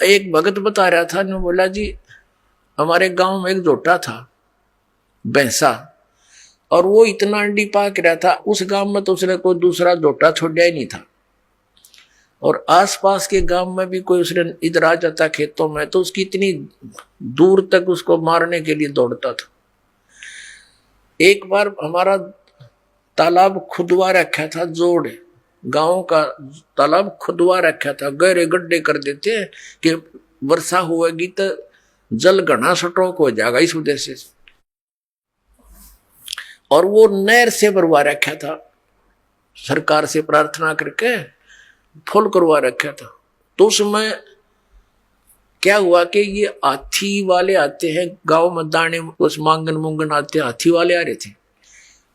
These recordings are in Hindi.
एक भगत बता रहा था, ने बोला जी हमारे गांव में एक जोटा था भैंसा, और वो इतना अंडी पाक रहा था, उस गांव में तो उसने कोई दूसरा जोटा छोड़ा ही नहीं था, और आसपास के गांव में भी कोई उसने इधर आ जाता खेतों में तो उसकी इतनी दूर तक उसको मारने के लिए दौड़ता था। एक बार हमारा तालाब खुदवा रखा था, जोड़ गांव का तालाब खुदवा रखा था, गहरे गड्ढे कर देते हैं कि वर्षा होगी तो जल घना स्टॉक हो जाएगा इस उद्देश्य से, और वो नहर से भरवा रखा था, सरकार से प्रार्थना करके फुल करवा रखा था। तो उसमें क्या हुआ कि ये हाथी वाले आते हैं गांव में दाने, उस मांगन मुंगन आते, हाथी वाले आ रहे थे,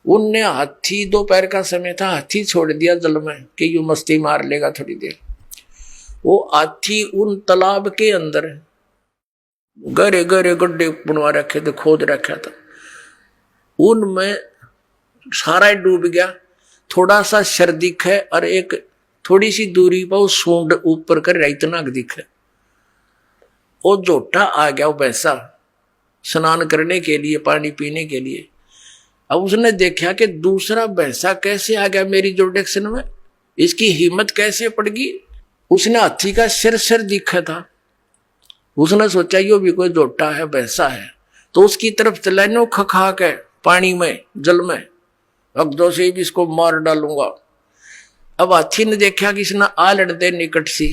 उनने हाथी, दोपहर का समय था, हाथी छोड़ दिया जल में कि यू मस्ती मार लेगा थोड़ी देर। वो हाथी उन तालाब के अंदर गहरे गहरे गड्ढे बनवा रखे थे, खोद रखा था, उनमें सारा डूब गया। थोड़ा सा शर दिखे और एक थोड़ी सी दूरी पर वो सूंड ऊपर कर इतना दिखे, वो जोटा आ गया, वो भैंसा स्नान करने के लिए, पानी पीने के लिए। अब उसने देखा कि दूसरा भैंसा कैसे आ गया मेरी जोडेक्शन में, इसकी हिम्मत कैसे पड़ गई। उसने हाथी का सिर दिखा था, उसने सोचा यो भी कोई जोटा है, भैंसा है, तो उसकी तरफ चला नो खखा के पानी में, जल में, अगदो से भी इसको मार डालूंगा। अब हाथी ने देखा कि इसने आ लड़ते निकट सी,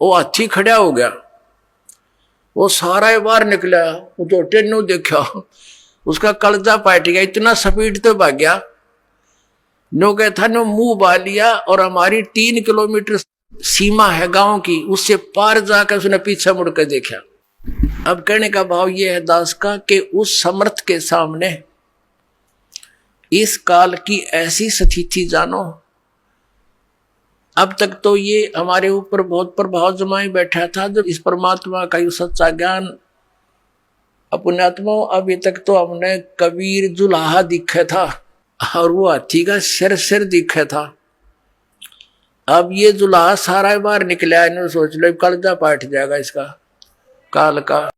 वो हाथी खड़ा हो गया, वो सारा बाहर निकला, वो जोटे ने देखा, उसका कलजा पाट गया, इतना स्पीड तो भाग गया, नो क्या था नो मुंह बा लिया, और हमारी 3 किलोमीटर सीमा है गांव की, उससे पार जाकर उसने पीछे मुड़कर देखा। अब कहने का भाव यह है दास का कि उस समर्थ के सामने इस काल की ऐसी स्थिति जानो। अब तक तो ये हमारे ऊपर बहुत प्रभाव जमाई बैठा था, जब इस परमात्मा का ये सच्चा ज्ञान अपने आत्मा, अभी तक तो हमने कबीर जुलाहा दिखा था और वो हाथी का सिर दिखा था। अब ये जुलाहा सारा बार निकला, इन्होंने सोच लो कलजा पाट जाएगा इसका काल का।